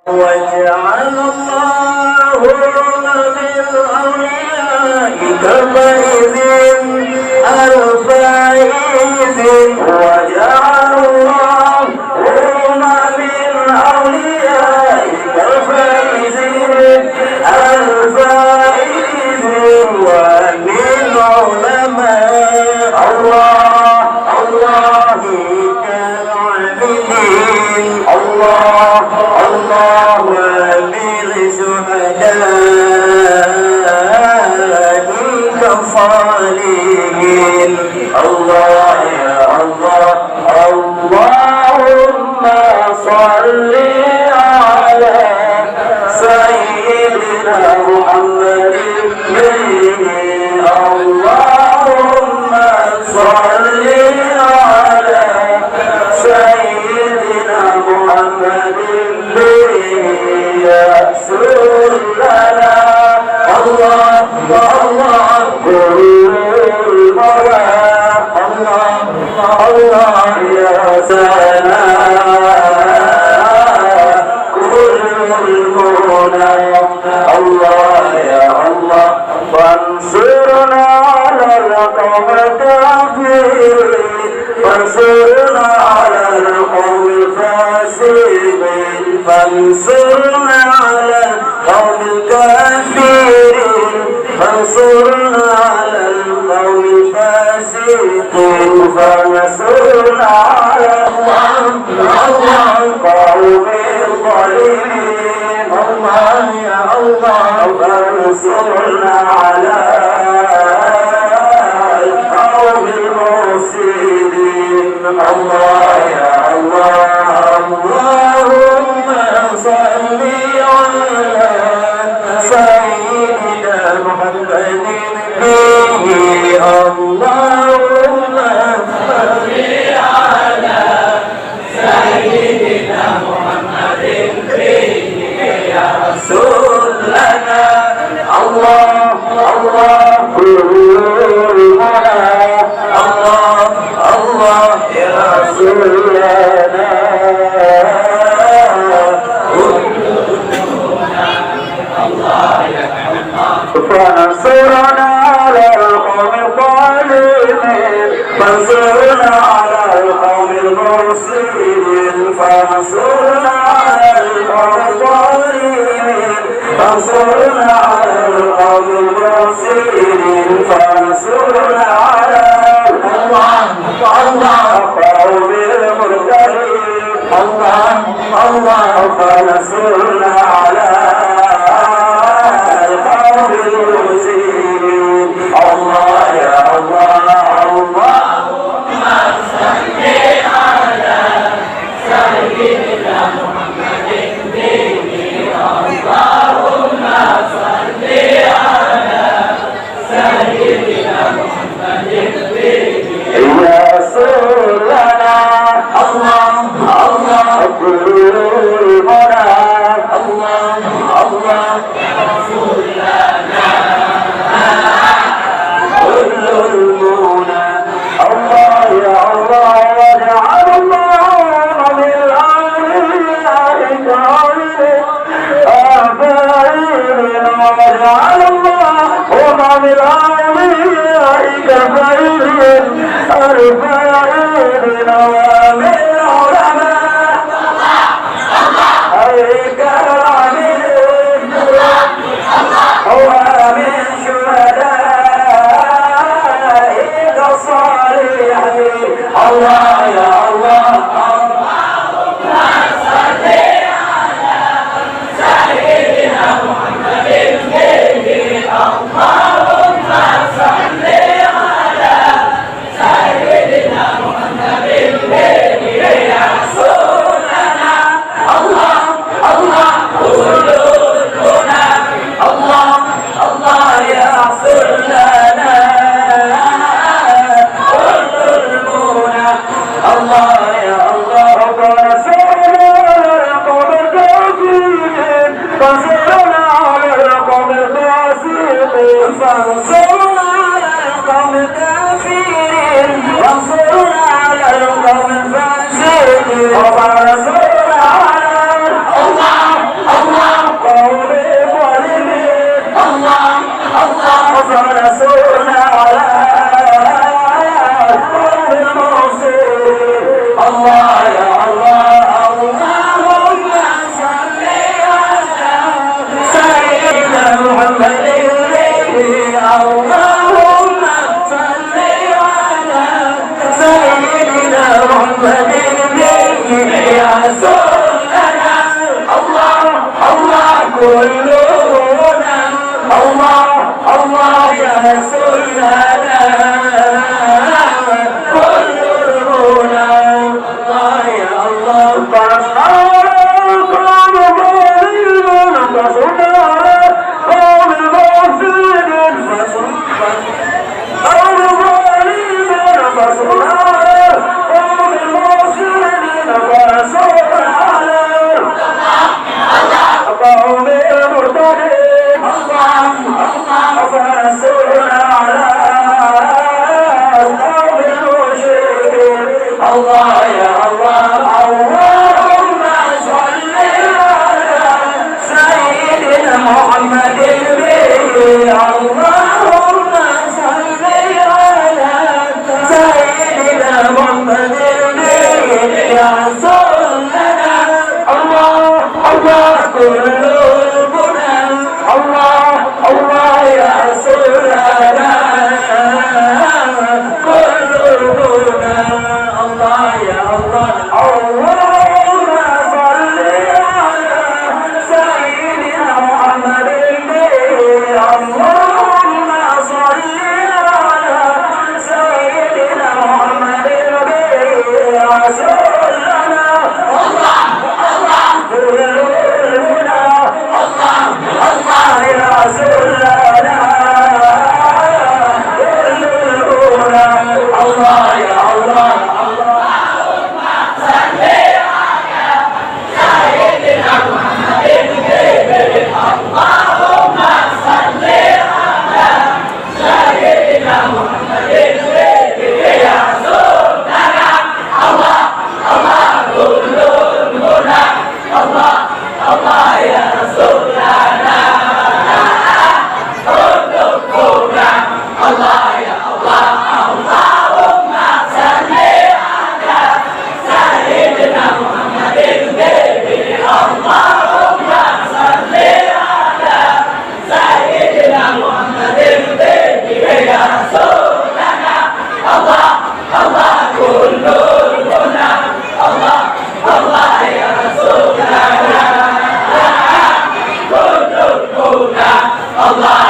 وجعل الله من أوليائك فإذ الفائز وجعل الله من أوليائك فإذ الفائز ومن علماء الله كالعابدين الله وبالشهداء كالصالحين الله يا الله اللهم صل على سيدنا محمد اللهم صل على سيدنا محمد يسر لنا الله كل المرام الله يا سلام كل المنى الله يا الله فانصرنا على القوم الكافرين فانصرنا على القوم الفاسقين فانصرنا على القوم الكافرين فانصرنا على القوم الفاسقين فانصرنا على القوم الظالمين الله يا الله فانصرنا على القوم المفسدين الله يا الله اللهم صل على سيدنا محمد به اللهم صل على سيدنا محمد به يا رسول لنا الله كل المنى الله يا رسول لنا فانصرنا على القوم الظالمين فانصرنا على القوم المفسدين فانصرنا على القوم الظالمين فانصرنا على القوم المفسدين فانصرنا على القوم المرتدين الله فانصرنا على الله يا الله اللهم صل على سيدنا محمد اللهم صل على سيدنا محمد يا رسول لنا الله كل المنى الله يا رسول لنا كل المنى الله يا الله واجعل الله بالأولياء كفرين واجعل الله بالأولياء كفرين الفائرين ومن علماء كالعابدين ومن شهداء كالصالحين الله يا الله اللهم صل على سيدنا محمد اللهم صل على سيدنا محمد يا رسول لنا الله كل المنى الله يا رسول لنا كل المنى الله يا الله فانصرنا على القوم الكافرين فانصرنا على القوم الفاسقين فانصرنا على القوم الكافرين فانصرنا على القوم الفاسقين فانصرنا على الله كلنا الله الله يا رسولنا كلنا الله يا الله الله يا الله اللهم صل على سيدنا محمد اللهم صل على سيدنا محمد يا رسولنا الله الله قلوبنا الله الله يا رسولنا قلوبنا الله يا الله اللهم صل على سيدنا محمد اللهم صل على سيدنا محمد يا رسولنا الله الله قلوبنا الله الله يا رسولنا قلوبنا الله يا الله Allah